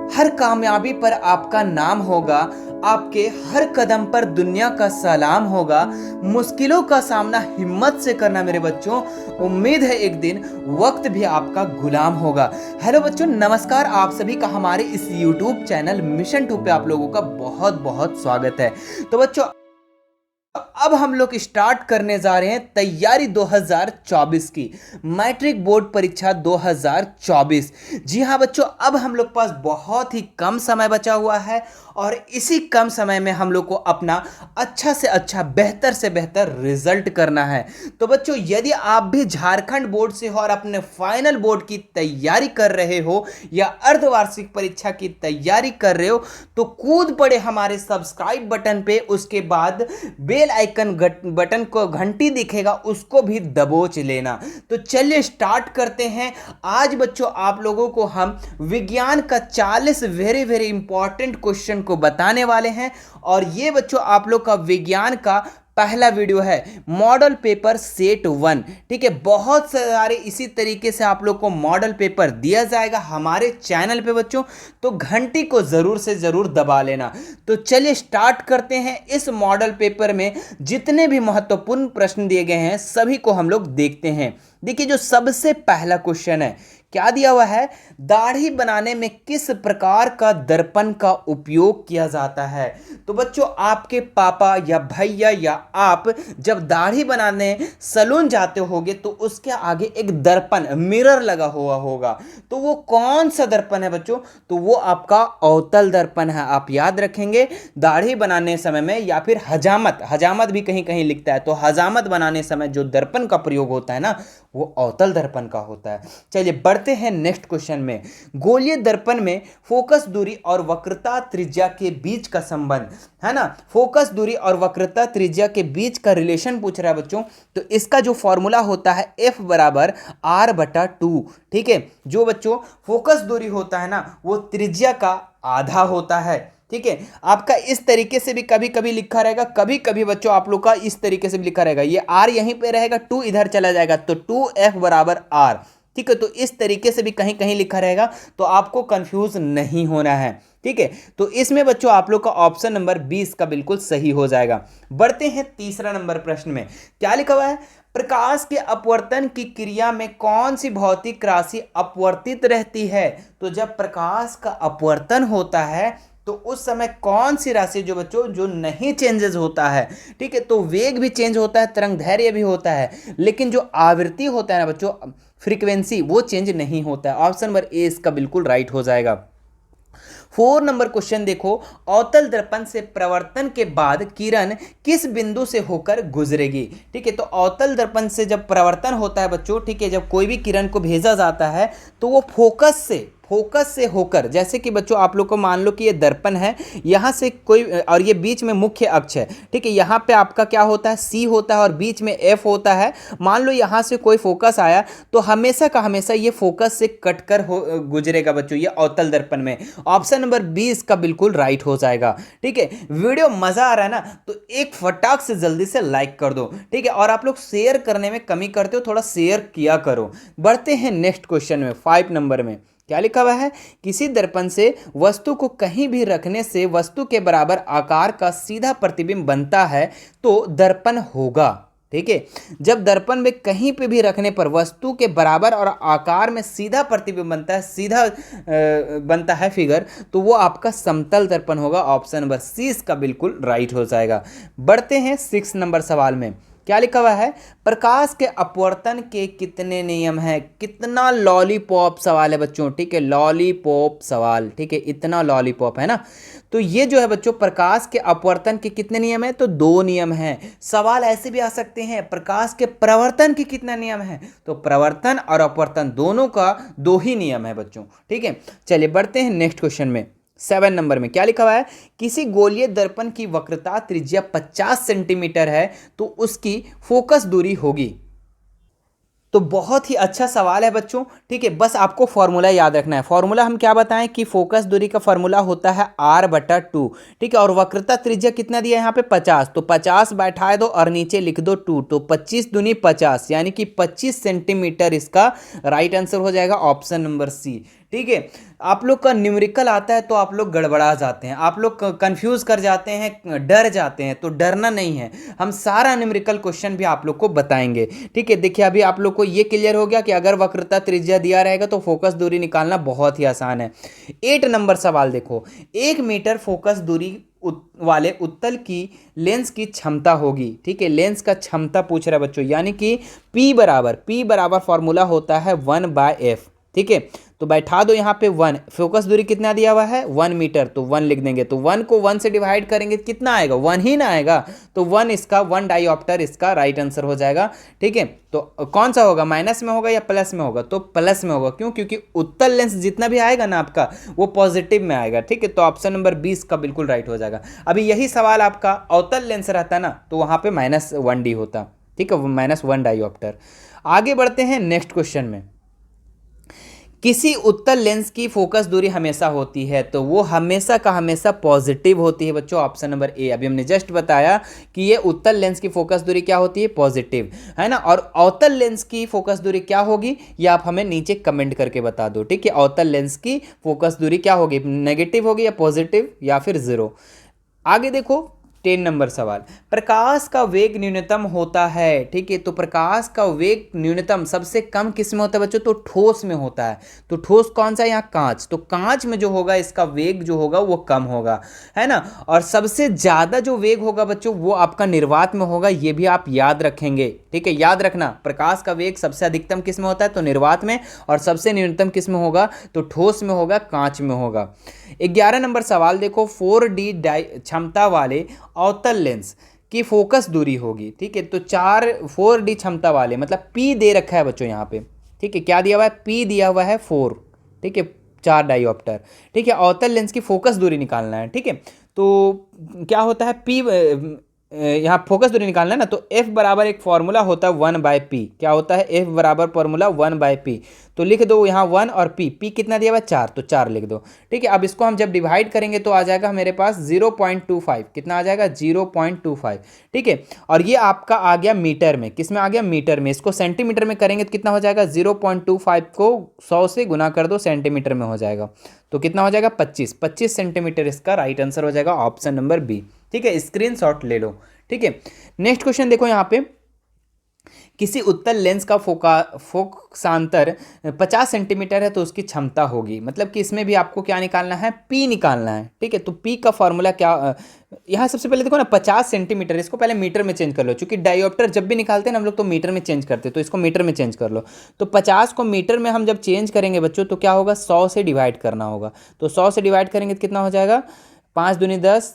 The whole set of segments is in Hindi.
हर कामयाबी पर आपका नाम होगा, आपके हर कदम पर दुनिया का सलाम होगा। मुश्किलों का सामना हिम्मत से करना मेरे बच्चों, उम्मीद है एक दिन वक्त भी आपका गुलाम होगा। हेलो बच्चों, नमस्कार। आप सभी का हमारे इस YouTube चैनल मिशन 2 पे आप लोगों का बहुत बहुत स्वागत है। तो बच्चों, अब हम लोग स्टार्ट करने जा रहे हैं तैयारी 2024 की, मैट्रिक बोर्ड परीक्षा 2024। जी हाँ बच्चों, अब हम लोग पास बहुत ही कम समय बचा हुआ है और इसी कम समय में हम लोग को अपना अच्छा से अच्छा, बेहतर से बेहतर रिजल्ट करना है। तो बच्चों, यदि आप भी झारखंड बोर्ड से हो और अपने फाइनल बोर्ड की तैयारी कर रहे हो या अर्धवार्षिक परीक्षा की तैयारी कर रहे हो, तो कूद पड़े हमारे सब्सक्राइब बटन पे। उसके बाद बेल आइकन बटन को घंटी दिखेगा, उसको भी दबोच लेना। तो चलिए स्टार्ट करते हैं। आज बच्चों आप लोगों को हम विज्ञान का 40 वेरी वेरी इंपॉर्टेंट क्वेश्चन को बताने वाले हैं। और ये बच्चों आप लोग का विज्ञान का पहला वीडियो है, मॉडल पेपर सेट 1। ठीक है, बहुत सारे इसी तरीके से आप लोग को मॉडल पेपर दिया जाएगा हमारे चैनल पे बच्चों, तो घंटी को जरूर से जरूर दबा लेना। तो चलिए स्टार्ट करते हैं। इस मॉडल पेपर में जितने भी महत्वपूर्ण प्रश्न दिए गए हैं सभी को हम लोग देखते हैं। देखिए, जो सबसे पहला क्वेश्चन है, क्या दिया हुआ है? दाढ़ी बनाने में किस प्रकार का दर्पण का उपयोग किया जाता है? तो बच्चों, आपके पापा या भैया या आप जब दाढ़ी बनाने सैलून जाते होगे तो उसके आगे एक दर्पण, मिरर लगा हुआ होगा। तो वो कौन सा दर्पण है बच्चों? तो वो आपका अवतल दर्पण है। आप याद रखेंगे, दाढ़ी बनाने समय में या फिर हजामत, हजामत भी कहीं कहीं लिखता है, तो हजामत बनाने समय जो दर्पण का प्रयोग होता है ना, वो अवतल दर्पण का होता है। चलिए बढ़ते हैं नेक्स्ट क्वेश्चन में। गोलीय दर्पण में फोकस दूरी और वक्रता त्रिज्या के बीच का संबंध है ना, फोकस दूरी और वक्रता त्रिज्या के बीच का रिलेशन पूछ रहा है बच्चों। तो इसका जो फॉर्मूला होता है F बराबर R/2। ठीक है, जो बच्चों फोकस दूरी होता है ना, वो त्रिज्या का आधा होता है। ठीक है, आपका इस तरीके से भी कभी कभी लिखा रहेगा, कभी कभी बच्चों आप लोग का इस तरीके से भी लिखा रहेगा। ये R यहीं पे रहेगा, 2 इधर चला जाएगा, तो 2F बराबर R। ठीक है, तो इस तरीके से भी कहीं कहीं लिखा रहेगा, तो आपको कंफ्यूज नहीं होना है। ठीक है, तो इसमें बच्चों आप लोग का ऑप्शन नंबर 20 का बिल्कुल सही हो जाएगा। बढ़ते हैं तीसरा नंबर प्रश्न में। क्या लिखा हुआ है? प्रकाश के अपवर्तन की क्रिया में कौन सी भौतिक राशि अपवर्तित रहती है? तो जब प्रकाश का अपवर्तन होता है तो उस समय कौन सी राशि जो बच्चों जो नहीं चेंजेस होता है। ठीक है, तो वेग भी चेंज होता है, तरंग दैर्घ्य भी होता है, लेकिन जो आवृत्ति होता है ना बच्चों, फ्रीक्वेंसी, वो चेंज नहीं होता है। ऑप्शन नंबर ए इसका बिल्कुल राइट हो जाएगा। 4 नंबर क्वेश्चन देखो, अवतल दर्पण से प्रवर्तन के बाद किरण किस बिंदु से होकर गुजरेगी? ठीक है, तो अवतल दर्पण से जब प्रवर्तन होता है बच्चों, ठीक है, जब कोई भी किरण को भेजा जाता है तो वो फोकस से होकर, जैसे कि बच्चों आप लोग को मान लो कि ये दर्पण है, यहाँ से कोई, और ये बीच में मुख्य अक्ष है। ठीक है, यहाँ पे आपका क्या होता है? C होता है और बीच में F होता है। मान लो यहाँ से कोई फोकस आया तो हमेशा का हमेशा ये फोकस से कटकर गुजरेगा बच्चों, ये अवतल दर्पण में। ऑप्शन नंबर 20 का बिल्कुल राइट हो जाएगा। ठीक है, वीडियो मजा आ रहा है ना, तो एक फटाक से जल्दी से लाइक कर दो। ठीक है, और आप लोग शेयर करने में कमी करते हो, थोड़ा शेयर किया करो। बढ़ते हैं नेक्स्ट क्वेश्चन में, 5 नंबर में। क्या लिखा हुआ है? किसी दर्पण से वस्तु को कहीं भी रखने से वस्तु के बराबर आकार का सीधा प्रतिबिंब बनता है तो दर्पण होगा। ठीक है, जब दर्पण में कहीं पे भी रखने पर वस्तु के बराबर और आकार में सीधा प्रतिबिंब बनता है, सीधा बनता है फिगर, तो वो आपका समतल दर्पण होगा। ऑप्शन नंबर सी इसका बिल्कुल राइट हो जाएगा। बढ़ते हैं 6 नंबर सवाल में। क्या लिखा हुआ है? प्रकाश के अपवर्तन के कितने नियम हैं? कितना लॉलीपॉप सवाल है बच्चों। ठीक है, लॉलीपॉप सवाल। ठीक है, इतना लॉलीपॉप है ना, तो ये जो है बच्चों, प्रकाश के अपवर्तन के कितने नियम हैं? तो 2 नियम हैं। सवाल ऐसे भी आ सकते हैं, प्रकाश के प्रवर्तन के कितना नियम है? तो प्रवर्तन और अपवर्तन दोनों का 2 ही नियम है बच्चों। ठीक है, चलिए बढ़ते हैं नेक्स्ट क्वेश्चन में। 7 नंबर में क्या लिखा हुआ है? किसी गोलीय दर्पण की वक्रता त्रिज्या 50 सेंटीमीटर है तो उसकी फोकस दूरी होगी। तो बहुत ही अच्छा सवाल है बच्चों। ठीक है, बस आपको फॉर्मूला याद रखना है। फॉर्मूला हम क्या बताएं कि फोकस दूरी का फॉर्मूला होता है R/2। ठीक है, और वक्रता त्रिज्या कितना दिया है यहाँ पे? 50। तो 50 बैठा दो और नीचे लिख दो 2, तो 25 दूनी 50, यानी कि 25 सेंटीमीटर इसका राइट आंसर हो जाएगा, ऑप्शन नंबर सी। ठीक है। आप लोग का न्यूमेरिकल आता है तो आप लोग गड़बड़ा जाते हैं, आप लोग कंफ्यूज कर जाते हैं, डर जाते हैं। तो डरना नहीं है, हम सारा न्यूमेरिकल क्वेश्चन भी आप लोग को बताएंगे। ठीक है, देखिए अभी आप लोग को ये क्लियर हो गया कि अगर वक्रता त्रिज्या दिया रहेगा तो फोकस दूरी निकालना बहुत ही आसान है। 8 नंबर सवाल देखो, 1 मीटर फोकस दूरी वाले उत्तल की लेंस की क्षमता होगी। ठीक है, लेंस का क्षमता पूछ रहा है बच्चों, यानी कि P बराबर फॉर्मूला होता है 1/f। ठीक है, तो बैठा दो यहाँ पे 1, फोकस दूरी कितना दिया हुआ है 1 मीटर, तो 1 लिख देंगे। तो 1 को 1 से डिवाइड करेंगे कितना आएगा, 1 ही ना आएगा। तो 1 इसका 1 डायोप्टर इसका राइट आंसर हो जाएगा। ठीक है, तो कौन सा होगा, माइनस में होगा या प्लस में होगा, तो प्लस में होगा। क्यों, क्योंकि उत्तल लेंस जितना भी आएगा ना आपका वो पॉजिटिव में आएगा। ठीक है, तो ऑप्शन नंबर 20 का बिल्कुल राइट हो जाएगा। अभी यही सवाल आपका अवतल लेंस रहता ना तो वहाँ पे -1d होता। ठीक है, -1 डायोप्टर। आगे बढ़ते हैं नेक्स्ट क्वेश्चन में। किसी उत्तल लेंस की फोकस दूरी हमेशा होती है, तो वो हमेशा का हमेशा पॉजिटिव होती है बच्चों, ऑप्शन नंबर ए। अभी हमने जस्ट बताया कि ये उत्तल लेंस की फोकस दूरी क्या होती है, पॉजिटिव, है ना। और अवतल लेंस की फोकस दूरी क्या होगी ये आप हमें नीचे कमेंट करके बता दो। ठीक है, अवतल लेंस की फोकस दूरी क्या होगी, नेगेटिव होगी या पॉजिटिव या फिर 0। आगे देखो 10 नंबर सवाल, प्रकाश का वेग न्यूनतम होता है। ठीक है, तो प्रकाश का वेग न्यूनतम सबसे कम किस में होता है बच्चों, तो ठोस में होता है। तो ठोस कौन सा है यहाँ, कांच। तो कांच में जो होगा इसका वेग जो होगा वो कम होगा, है ना। और सबसे ज्यादा जो वेग होगा बच्चों वो आपका निर्वात में होगा, ये भी आप याद रखेंगे। ठीक है, याद रखना, प्रकाश का वेग सबसे अधिकतम किस में होता है, तो निर्वात में, और सबसे न्यूनतम किस में होगा, तो ठोस में होगा, कांच में होगा। 11 नंबर सवाल देखो, 4D क्षमता वाले अवतल लेंस की फोकस दूरी होगी। ठीक है, तो 4D क्षमता वाले मतलब P दे रखा है बच्चों यहाँ पे। ठीक है, क्या दिया हुआ है, P दिया हुआ है 4। ठीक है, 4 डायोप्टर। ठीक है, अवतल लेंस की फोकस दूरी निकालना है। ठीक है, तो क्या होता है P, यहाँ फोकस दूरी निकालना है ना, तो F बराबर एक फॉर्मूला होता है 1/p। क्या होता है, F बराबर फॉर्मूला 1/p। तो लिख दो यहाँ 1 और P कितना दिया हुआ है 4, तो 4 लिख दो। ठीक है, अब इसको हम जब डिवाइड करेंगे तो आ जाएगा मेरे पास 0.25। कितना आ जाएगा, 0.25। ठीक है, और ये आपका आ गया मीटर में, किस में आ गया, मीटर में। इसको सेंटीमीटर में करेंगे तो कितना हो जाएगा, 0.25 को 100 से गुना कर दो, सेंटीमीटर में हो जाएगा। तो कितना हो जाएगा, 25 सेंटीमीटर इसका राइट आंसर हो जाएगा, ऑप्शन नंबर बी। ठीक है, स्क्रीनशॉट ले लो। ठीक है, नेक्स्ट क्वेश्चन देखो यहाँ पे, किसी उत्तल लेंस का फोकसांतर 50 सेंटीमीटर है तो उसकी क्षमता होगी। मतलब कि इसमें भी आपको क्या निकालना है, P निकालना है। ठीक है, तो P का फॉर्मूला क्या, यहाँ सबसे पहले देखो ना 50 सेंटीमीटर, इसको पहले मीटर में चेंज कर लो, क्योंकि डायोप्टर जब भी निकालते हैं ना हम लोग तो मीटर में चेंज करते हैं, तो इसको मीटर में चेंज कर लो। तो 50 को मीटर में हम जब चेंज करेंगे बच्चों तो क्या होगा, 100 से डिवाइड करना होगा। तो 100 से डिवाइड करेंगे तो कितना हो जाएगा, 5 दूनी 10,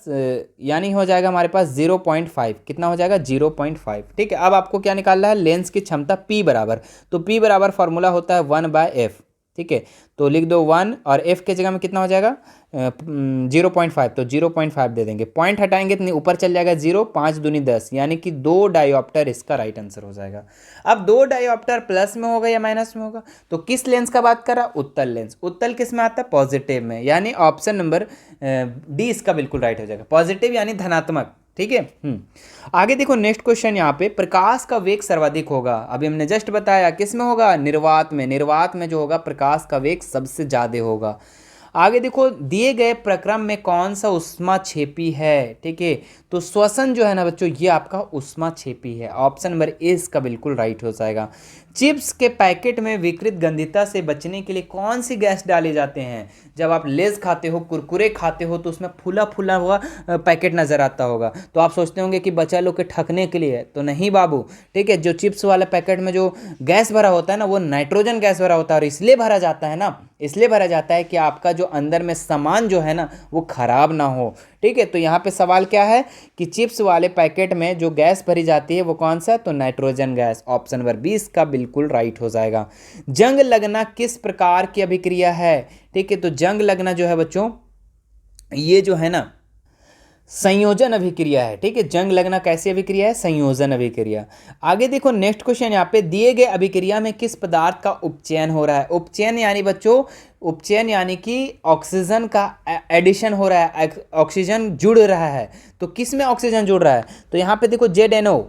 यानी हो जाएगा हमारे पास 0.5। कितना हो जाएगा, 0.5। ठीक है, अब आपको क्या निकालना है, लेंस की क्षमता P बराबर, तो P बराबर फॉर्मूला होता है 1/f। ठीक है, तो लिख दो 1 और f के जगह में कितना हो जाएगा 0.5, तो 0.5 दे देंगे। पॉइंट हटाएंगे तो ऊपर चल जाएगा 0, 5 दूनी 10, यानी कि 2 डायोप्टर इसका राइट आंसर हो जाएगा। अब 2 डायोप्टर प्लस में होगा या माइनस में होगा, तो किस लेंस का बात कर रहा, उत्तल लेंस। उत्तल किस में आता है, पॉजिटिव में, यानी ऑप्शन नंबर डी इसका बिल्कुल राइट हो जाएगा, पॉजिटिव यानी धनात्मक। ठीक है, आगे देखो नेक्स्ट क्वेश्चन यहाँ पे, प्रकाश का वेग सर्वाधिक होगा। अभी हमने जस्ट बताया किस में होगा, निर्वात में। निर्वात में जो होगा प्रकाश का वेग सबसे ज्यादा होगा। आगे देखो, दिए गए प्रक्रम में कौन सा ऊष्माक्षेपी है। ठीक है, तो श्वसन जो है ना बच्चों ये आपका ऊष्माक्षेपी है, ऑप्शन नंबर ए इसका बिल्कुल राइट हो जाएगा। चिप्स के पैकेट में विकृत गंधिता से बचने के लिए कौन सी गैस डाले जाते हैं। जब आप लेज खाते हो, कुरकुरे खाते हो, तो उसमें फूला फूला हुआ पैकेट नज़र आता होगा, तो आप सोचते होंगे कि बच्चा लोग के ठकने के लिए, तो नहीं बाबू। ठीक है, जो चिप्स वाले पैकेट में जो गैस भरा होता है ना वो नाइट्रोजन गैस भरा होता है, और इसलिए भरा जाता है ना, इसलिए भरा जाता है कि आपका जो अंदर में सामान जो है ना वो खराब ना हो। ठीक है, तो यहाँ पे सवाल क्या है कि चिप्स वाले पैकेट में जो गैस भरी जाती है वो कौन सा, तो नाइट्रोजन गैस, ऑप्शन नंबर 20 का बिल्कुल राइट हो जाएगा। जंग लगना किस प्रकार की अभिक्रिया है। ठीक है, तो जंग लगना जो है बच्चों ये जो है ना संयोजन अभिक्रिया है। ठीक है, जंग लगना कैसी अभिक्रिया है, संयोजन अभिक्रिया। आगे देखो नेक्स्ट क्वेश्चन यहाँ पे, दिए गए अभिक्रिया में किस पदार्थ का उपचयन हो रहा है। उपचयन यानी बच्चों, उपचयन यानी कि ऑक्सीजन का एडिशन हो रहा है, ऑक्सीजन जुड़ रहा है। तो किस में ऑक्सीजन जुड़ रहा है, तो यहाँ पे देखो ZNO।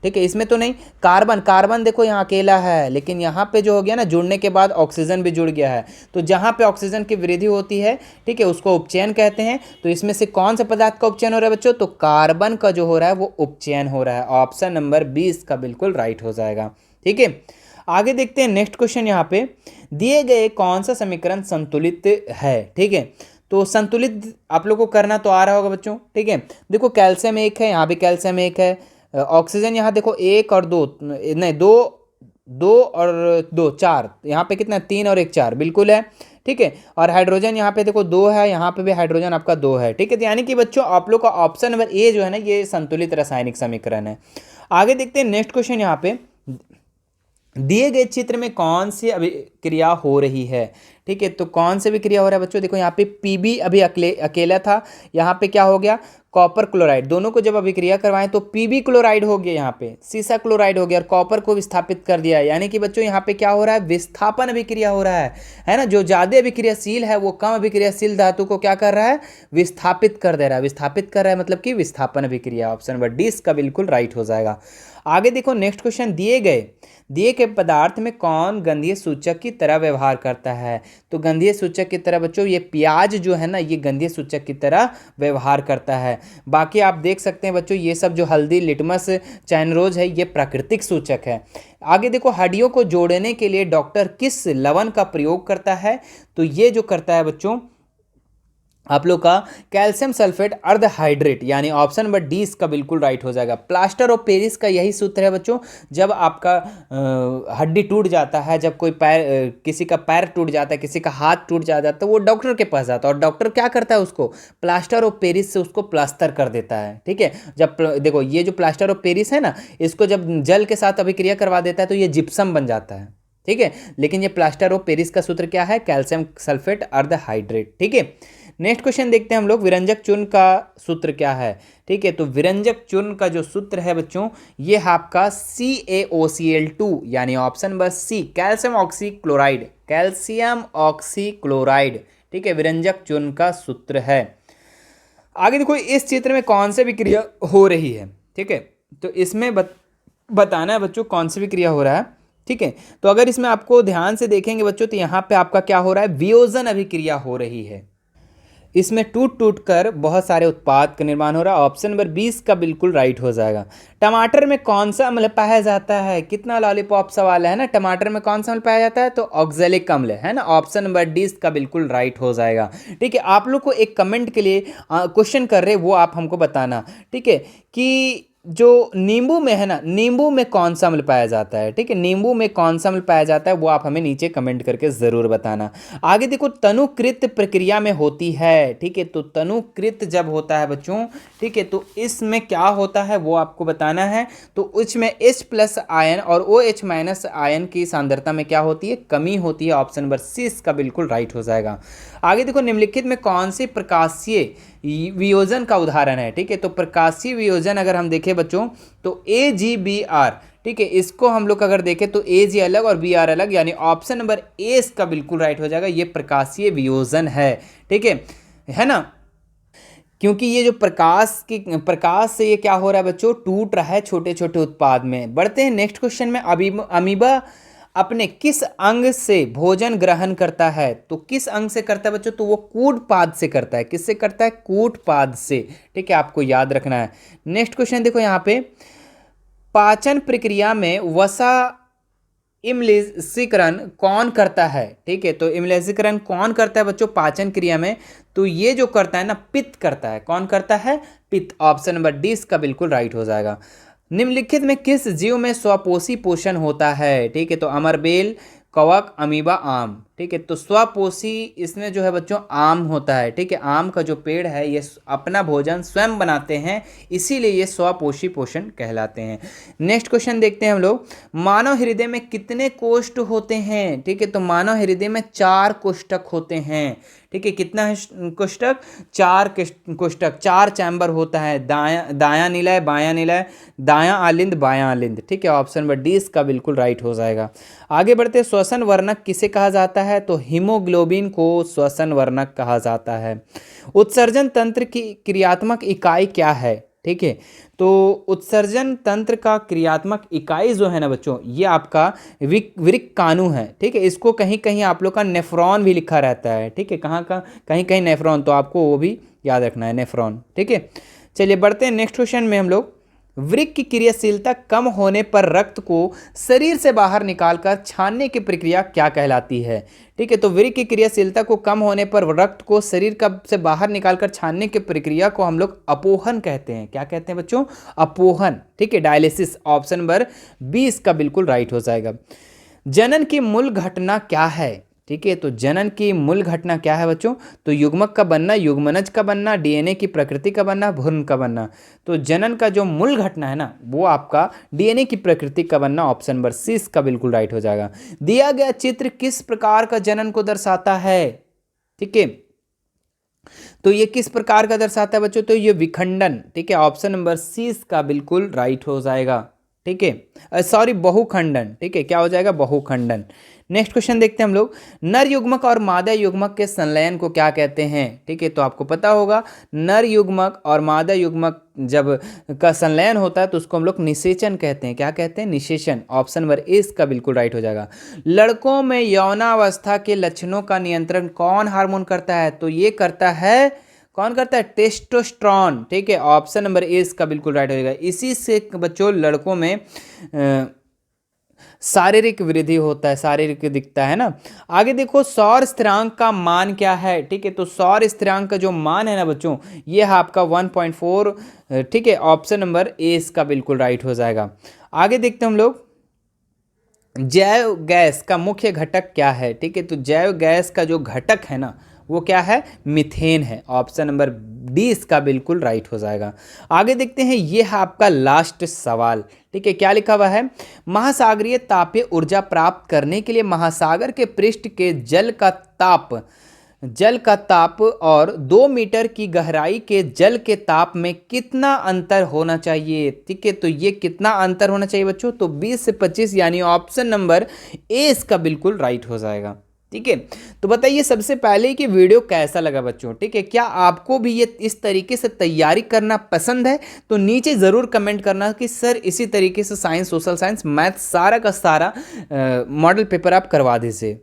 ठीक है, इसमें तो नहीं। कार्बन, कार्बन देखो यहाँ अकेला है, लेकिन यहाँ पे जो हो गया ना, जुड़ने के बाद ऑक्सीजन भी जुड़ गया है, तो जहाँ पे ऑक्सीजन की वृद्धि होती है, ठीक है, उसको उपचयन कहते हैं। तो इसमें से कौन सा पदार्थ का उपचयन हो रहा है बच्चों? तो कार्बन का जो हो रहा है वो उपचयन हो रहा है। ऑप्शन नंबर 20 का बिल्कुल राइट हो जाएगा। ठीक है, आगे देखते हैं नेक्स्ट क्वेश्चन। यहाँ पे दिए गए कौन सा समीकरण संतुलित है? ठीक है, तो संतुलित आप लोग को करना तो आ रहा होगा बच्चों। ठीक है, देखो कैल्शियम एक है, यहाँ भी कैल्शियम एक है, ऑक्सीजन यहाँ देखो एक और दो, नहीं दो, दो और दो चार, यहाँ पे कितना, तीन और एक चार, बिल्कुल है। ठीक है, और हाइड्रोजन यहाँ पे देखो दो है, यहाँ पे भी हाइड्रोजन आपका दो है। ठीक है, तो यानी कि बच्चों आप लोग का ऑप्शन नंबर ए जो है ना, ये संतुलित रासायनिक समीकरण है। आगे देखते हैं नेक्स्ट क्वेश्चन। यहाँ पे दिए गए चित्र में कौन सी अभिक्रिया हो रही है? ठीक है, तो कौन सी अभिक्रिया हो रहा है बच्चों? देखो यहाँ पे पीबी अभी अकेला था, यहाँ पे क्या हो गया, कॉपर क्लोराइड। दोनों को जब अभिक्रिया करवाएं तो पीबी क्लोराइड हो गया, यहाँ पे सीसा क्लोराइड हो गया, और कॉपर को विस्थापित कर दिया है। यानी कि बच्चों यहाँ पे क्या हो रहा है, विस्थापन अभिक्रिया हो रहा है ना। जो ज्यादा अभिक्रियाशील है वो कम अभिक्रियाशील धातु को क्या कर रहा है, विस्थापित कर दे रहा है। विस्थापित कर रहा है मतलब कि विस्थापन अभिक्रिया। ऑप्शन नंबर डी इसका बिल्कुल राइट हो जाएगा। आगे देखो नेक्स्ट क्वेश्चन, दिए गए पदार्थ में कौन गंधीय सूचक की तरह व्यवहार करता है? तो गंधीय सूचक की तरह बच्चों ये प्याज जो है ना, ये गंधीय सूचक की तरह व्यवहार करता है। बाकी आप देख सकते हैं बच्चों, ये सब जो हल्दी, लिटमस, चाइनरोज है, ये प्राकृतिक सूचक है। आगे देखो, हड्डियों को जोड़ने के लिए डॉक्टर किस लवण का प्रयोग करता है? तो ये जो करता है बच्चों आप लोग का कैल्शियम सल्फेट अर्धहाइड्रेट, यानी ऑप्शन नंबर डी इसका बिल्कुल राइट हो जाएगा। प्लास्टर ऑफ पेरिस का यही सूत्र है बच्चों। जब आपका हड्डी टूट जाता है, जब कोई पैर, किसी का पैर टूट जाता है, किसी का हाथ टूट जाता है, तो वो डॉक्टर के पास जाता है, और डॉक्टर क्या करता है, उसको प्लास्टर ऑफ पेरिस से उसको प्लास्टर कर देता है। ठीक है, जब देखो ये जो प्लास्टर ऑफ पेरिस है ना, इसको जब जल के साथ अभिक्रिया करवा देता है तो ये जिप्सम बन जाता है। ठीक है, लेकिन ये प्लास्टर ऑफ पेरिस का सूत्र क्या है, कैल्शियम सल्फेट अर्धहाइड्रेट। ठीक है, नेक्स्ट क्वेश्चन देखते हैं हम लोग, विरंजक चूर्ण का सूत्र क्या है? ठीक है, तो विरंजक चूर्ण का जो सूत्र है बच्चों, ये है आपका CaOCl2, यानी option number C, calcium oxychloride, calcium oxychloride. ठीक है, विरंजक चूर्ण का सूत्र है। आगे देखो, इस चित्र में कौन सी विक्रिया हो रही है? ठीक है, तो इसमें बताना है बच्चों कौन सी विक्रिया हो रहा है। ठीक है, तो अगर इसमें आपको ध्यान से देखेंगे बच्चों, तो यहाँ पे आपका क्या हो रहा है, वियोजन अभिक्रिया हो रही है। इसमें टूट टूट कर बहुत सारे उत्पाद का निर्माण हो रहा है। ऑप्शन नंबर 20 का बिल्कुल राइट हो जाएगा। टमाटर में कौन सा अम्ल पाया जाता है? कितना लॉलीपॉप सवाल है ना। टमाटर में कौन सा अम्ल पाया जाता है? तो ऑक्जेलिक अम्ल है ना। ऑप्शन नंबर डी का बिल्कुल राइट हो जाएगा। ठीक है, आप लोग को एक कमेंट के लिए क्वेश्चन कर रहे, वो आप हमको बताना। ठीक है, कि जो नींबू में है ना, नींबू में कौन सा अम्ल पाया जाता है? ठीक है, नींबू में कौन सा अम्ल पाया जाता है, वो आप हमें नीचे कमेंट करके ज़रूर बताना। आगे देखो, तनुकृत प्रक्रिया में होती है। ठीक है, तो तनुकृत जब होता है बच्चों, ठीक है, तो इसमें क्या होता है वो आपको बताना है। तो इसमें H+ आयन और OH- आयन की सांद्रता में क्या होती है, कमी होती है। ऑप्शन नंबर सी इसका बिल्कुल राइट हो जाएगा। आगे देखो, निम्नलिखित में कौन सी प्रकाशीय वियोजन का उदाहरण है? ठीक है, तो प्रकाशीय वियोजन अगर हम देखें बच्चों, तो AgBr, ठीक है, इसको हम लोग अगर देखें तो Ag अलग और Br अलग, यानी ऑप्शन नंबर ए इसका बिल्कुल राइट हो जाएगा। ये प्रकाशीय वियोजन है। ठीक है ना, क्योंकि ये जो प्रकाश से ये क्या हो रहा है बच्चों, टूट रहा है छोटे छोटे उत्पाद में। बढ़ते हैं नेक्स्ट क्वेश्चन में। अमीबा अपने किस अंग से भोजन ग्रहण करता है? तो किस अंग से करता है बच्चों? तो वो कूटपाद से करता है। किससे करता है? कूटपाद से। ठीक है, आपको याद रखना है। नेक्स्ट क्वेश्चन देखो, यहाँ पे पाचन प्रक्रिया में वसा इम्लैक्सीकरण कौन करता है? ठीक है, तो इम्लैक्सीकरण कौन करता है बच्चों पाचन क्रिया में? तो ये जो करता है ना, पित्त करता है। कौन करता है? पित्त। ऑप्शन नंबर डी इसका बिल्कुल राइट हो जाएगा। निम्नलिखित में किस जीव में स्वपोषी पोषण होता है? ठीक है, तो अमरबेल, कवक, अमीबा, आम। ठीक है, तो स्वपोषी इसमें जो है बच्चों आम होता है। ठीक है, आम का जो पेड़ है ये अपना भोजन स्वयं बनाते हैं, इसीलिए ये स्वपोषी पोषण कहलाते हैं। नेक्स्ट क्वेश्चन देखते हैं हम लोग, मानव हृदय में कितने कोष्ठ होते हैं? ठीक है, तो मानव हृदय में 4 कोष्ठक होते हैं। ठीक है, कितना कोष्ठक? 4 कोष्ठक, 4 चैम्बर होता है। दायां निलय, बायां निलय, दायां आलिंद, बायां आलिंद। ठीक है, ऑप्शन नंबर डी इसका बिल्कुल राइट हो जाएगा। आगे बढ़ते, श्वसन वर्णक किसे कहा जाता है? तो हीमोग्लोबिन को श्वसन वर्णक कहा जाता है। उत्सर्जन तंत्र की क्रियात्मक इकाई क्या है? ठीक है। तो उत्सर्जन तंत्र का क्रियात्मक इकाई जो है ना बच्चों, ये आपका विरिक कानू है। ठीक है, इसको कहीं कहीं आप लोग का नेफ्रॉन भी लिखा रहता है। ठीक है, कहाँ का कहीं कहीं नेफ्रॉन, तो आपको वो भी याद रखना है, नेफ्रॉन। ठीक है, चलिए बढ़ते हैं नेक्स्ट क्वेश्चन में हम लोग। वृक्क की क्रियाशीलता कम होने पर रक्त को शरीर से बाहर निकालकर छानने की प्रक्रिया क्या कहलाती है? ठीक है, तो वृक्क की क्रियाशीलता को कम होने पर रक्त को शरीर का से बाहर निकालकर छानने की प्रक्रिया को हम लोग अपोहन कहते हैं। क्या कहते हैं बच्चों? अपोहन। ठीक है, डायलिसिस। ऑप्शन नंबर 20 का बिल्कुल राइट हो जाएगा। जनन की मूल घटना क्या है? ठीक है, तो जनन की मूल घटना क्या है बच्चों? तो युग्मक का बनना, युग्मनज का बनना, डीएनए की प्रकृति का बनना, भ्रूण का बनना। तो जनन का जो मूल घटना है ना, वो आपका डीएनए की प्रकृति का बनना। ऑप्शन नंबर 30 का बिल्कुल राइट हो जाएगा। दिया गया चित्र किस प्रकार का जनन को दर्शाता है? ठीक है, तो ये किस प्रकार का दर्शाता है बच्चों? तो ये विखंडन। ठीक है, ऑप्शन नंबर 30 का बिल्कुल राइट हो जाएगा। ठीक है, सॉरी, बहुखंडन। ठीक है, क्या हो जाएगा? बहुखंडन। नेक्स्ट क्वेश्चन देखते हैं हम लोग। नर युग्मक और मादा युग्मक के संलयन को क्या कहते हैं? ठीक है, तो आपको पता होगा, नर युग्मक और मादा युग्मक जब का संलयन होता है तो उसको हम लोग निषेचन कहते हैं। क्या कहते हैं? निषेचन। ऑप्शन नंबर इस का बिल्कुल राइट हो जाएगा। लड़कों में यौनावस्था के लक्षणों का नियंत्रण कौन हार्मोन करता है? तो ये करता है, कौन करता है? टेस्टोस्टेरोन। ठीक है, ऑप्शन नंबर ए इसका बिल्कुल राइट हो जाएगा। इसी से बच्चों लड़कों में शारीरिक वृद्धि होता है, शारीरिक दिखता है ना। आगे देखो, सौर स्थिरांक का मान क्या है? ठीक है, तो सौर स्थिरांक का जो मान है ना बच्चों, ये है आपका 1.4। ठीक है, ऑप्शन नंबर ए इसका बिल्कुल राइट हो जाएगा। आगे देखते हैं हम लोग, जैव गैस का मुख्य घटक क्या है? ठीक है, तो जैव गैस का जो घटक है ना, वो क्या है? मीथेन है। ऑप्शन नंबर डी इसका बिल्कुल राइट हो जाएगा। आगे देखते हैं, ये है आपका लास्ट सवाल। ठीक है, क्या लिखा हुआ है? महासागरीय तापीय ऊर्जा प्राप्त करने के लिए महासागर के पृष्ठ के जल का ताप और 2 मीटर की गहराई के जल के ताप में कितना अंतर होना चाहिए? ठीक है, तो ये कितना अंतर होना चाहिए बच्चों? तो 20 से 25, यानी ऑप्शन नंबर ए इसका बिल्कुल राइट हो जाएगा। ठीक है, तो बताइए सबसे पहले कि वीडियो कैसा लगा बच्चों? ठीक है, क्या आपको भी ये इस तरीके से तैयारी करना पसंद है? तो नीचे ज़रूर कमेंट करना कि सर इसी तरीके से साइंस, सोशल साइंस, मैथ सारा का सारा मॉडल पेपर आप करवा दीजिए।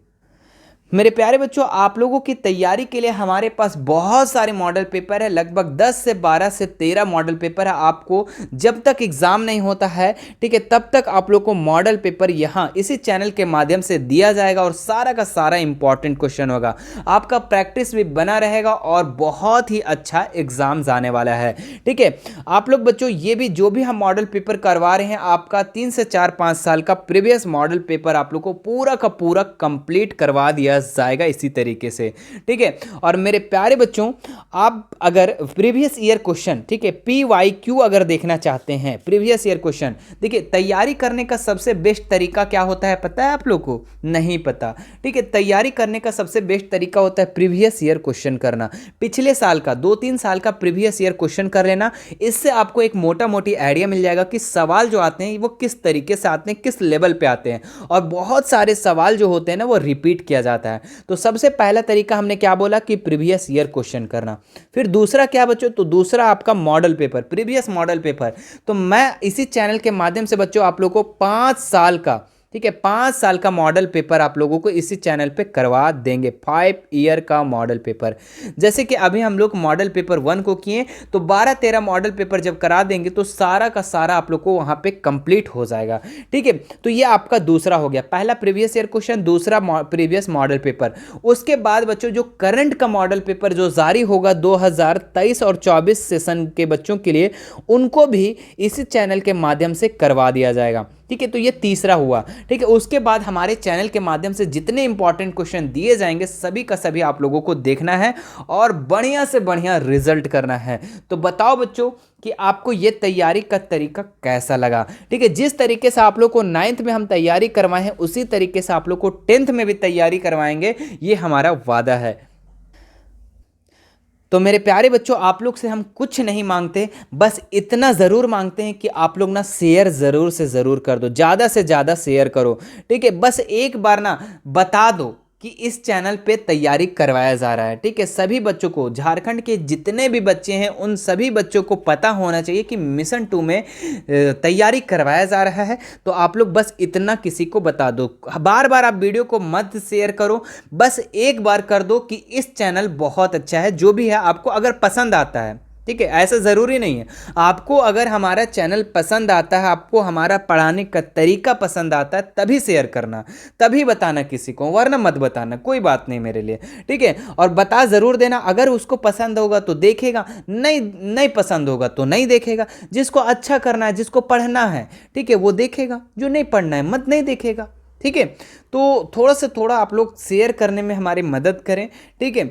मेरे प्यारे बच्चों, आप लोगों की तैयारी के लिए हमारे पास बहुत सारे मॉडल पेपर है, लगभग 10 से 12 से 13 मॉडल पेपर है। आपको जब तक एग्ज़ाम नहीं होता है, ठीक है, तब तक आप लोग को मॉडल पेपर यहाँ इसी चैनल के माध्यम से दिया जाएगा और सारा का सारा इंपॉर्टेंट क्वेश्चन होगा। आपका प्रैक्टिस भी बना रहेगा और बहुत ही अच्छा एग्जाम जाने वाला है। ठीक है, आप लोग बच्चों ये भी जो भी हम मॉडल पेपर करवा रहे हैं, आपका 3 से 4-5 साल का प्रीवियस मॉडल पेपर आप लोग को पूरा का पूरा कंप्लीट करवा दिया जाएगा इसी तरीके से। ठीक है, और मेरे प्यारे बच्चों, आप अगर प्रीवियस ईयर क्वेश्चन, ठीक है, PYQ अगर देखना चाहते हैं, प्रीवियस ईयर क्वेश्चन, देखिए तैयारी करने का सबसे बेस्ट तरीका क्या होता है पता है आप लोग को? नहीं पता। ठीक है, तैयारी करने का सबसे बेस्ट तरीका होता है प्रीवियस ईयर क्वेश्चन करना। पिछले साल का 2-3 साल का प्रीवियस ईयर क्वेश्चन कर लेना, इससे आपको एक मोटा मोटी आइडिया मिल जाएगा कि सवाल जो आते हैं वो किस तरीके से आते हैं, किस लेवल पे आते हैं। और बहुत सारे सवाल जो होते हैं ना, वो रिपीट किया जाता है। तो सबसे पहला तरीका हमने क्या बोला कि प्रीवियस ईयर क्वेश्चन करना। फिर दूसरा क्या बच्चों? तो दूसरा आपका model paper, previous model paper. तो मैं इसी चैनल के माध्यम से बच्चों आप लोगों को 5 साल का, ठीक है, 5 साल का मॉडल पेपर आप लोगों को इसी चैनल पे करवा देंगे। 5 ईयर का मॉडल पेपर। जैसे कि अभी हम लोग मॉडल पेपर 1 को किए, तो 12-13 मॉडल पेपर जब करा देंगे तो सारा का सारा आप लोग को वहाँ पे कंप्लीट हो जाएगा। ठीक है, तो ये आपका दूसरा हो गया, पहला प्रीवियस ईयर क्वेश्चन, दूसरा प्रीवियस मॉडल पेपर। उसके बाद बच्चों जो करंट का मॉडल पेपर जो जारी होगा 2023 और 24 सेशन के बच्चों के लिए, उनको भी इसी चैनल के माध्यम से करवा दिया जाएगा। ठीक है, तो ये तीसरा हुआ। ठीक है, उसके बाद हमारे चैनल के माध्यम से जितने इंपॉर्टेंट क्वेश्चन दिए जाएंगे सभी का सभी आप लोगों को देखना है और बढ़िया से बढ़िया रिजल्ट करना है। तो बताओ बच्चों कि आपको ये तैयारी का तरीका कैसा लगा? ठीक है, जिस तरीके से आप लोग को 9th में हम तैयारी करवाए हैं, उसी तरीके से आप लोग को 10th में भी तैयारी करवाएंगे, ये हमारा वादा है। तो मेरे प्यारे बच्चों, आप लोग से हम कुछ नहीं मांगते, बस इतना ज़रूर मांगते हैं कि आप लोग ना शेयर ज़रूर से ज़रूर कर दो, ज़्यादा से ज़्यादा शेयर करो। ठीक है, बस एक बार ना बता दो कि इस चैनल पे तैयारी करवाया जा रहा है। ठीक है, सभी बच्चों को, झारखंड के जितने भी बच्चे हैं उन सभी बच्चों को पता होना चाहिए कि मिशन 2 में तैयारी करवाया जा रहा है। तो आप लोग बस इतना किसी को बता दो, बार बार आप वीडियो को मत शेयर करो, बस एक बार कर दो कि इस चैनल बहुत अच्छा है। जो भी है आपको अगर पसंद आता है, ठीक है, ऐसा ज़रूरी नहीं है, आपको अगर हमारा चैनल पसंद आता है, आपको हमारा पढ़ाने का तरीका पसंद आता है, तभी शेयर करना, तभी बताना किसी को, वरना मत बताना, कोई बात नहीं मेरे लिए। ठीक है, और बता ज़रूर देना, अगर उसको पसंद होगा तो देखेगा, नहीं पसंद होगा तो नहीं देखेगा। जिसको अच्छा करना है, जिसको पढ़ना है, ठीक है, वो देखेगा, जो नहीं पढ़ना है मत नहीं देखेगा। ठीक है, तो थोड़ा से थोड़ा आप लोग शेयर करने में हमारी मदद करें। ठीक है,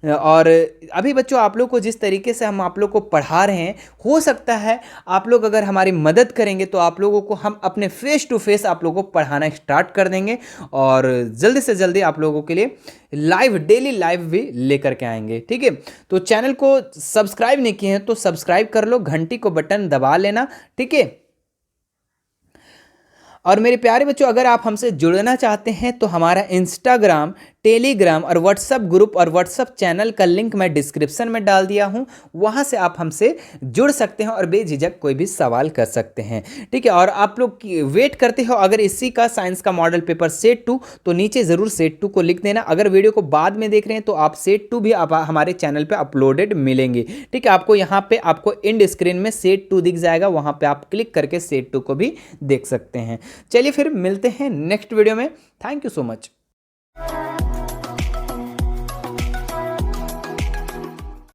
और अभी बच्चों आप लोग को जिस तरीके से हम आप लोग को पढ़ा रहे हैं, हो सकता है आप लोग अगर हमारी मदद करेंगे तो आप लोगों को हम अपने फेस टू फेस आप लोगों को पढ़ाना स्टार्ट कर देंगे, और जल्दी से जल्दी आप लोगों के लिए लाइव, डेली लाइव भी लेकर के आएंगे। ठीक है, तो चैनल को सब्सक्राइब नहीं किए हैं तो सब्सक्राइब कर लो, घंटी को बटन दबा लेना। ठीक है, और मेरे प्यारे बच्चों अगर आप हमसे जुड़ना चाहते हैं तो हमारा इंस्टाग्राम, टेलीग्राम और व्हाट्सअप ग्रुप और व्हाट्सअप चैनल का लिंक मैं डिस्क्रिप्शन में डाल दिया हूं, वहां से आप हमसे जुड़ सकते हैं और बेझिझक कोई भी सवाल कर सकते हैं। ठीक है, और आप लोग वेट करते हो अगर इसी का साइंस का मॉडल पेपर सेट 2, तो नीचे ज़रूर सेट 2 को लिख देना। अगर वीडियो को बाद में देख रहे हैं तो आप सेट 2 भी आप हमारे चैनल पर अपलोडेड मिलेंगे। ठीक है, आपको यहाँ पे आपको एंड स्क्रीन में सेट 2 दिख जाएगा, वहाँ पर आप क्लिक करके सेट 2 को भी देख सकते हैं। चलिए फिर मिलते हैं नेक्स्ट वीडियो में। Thank you so much.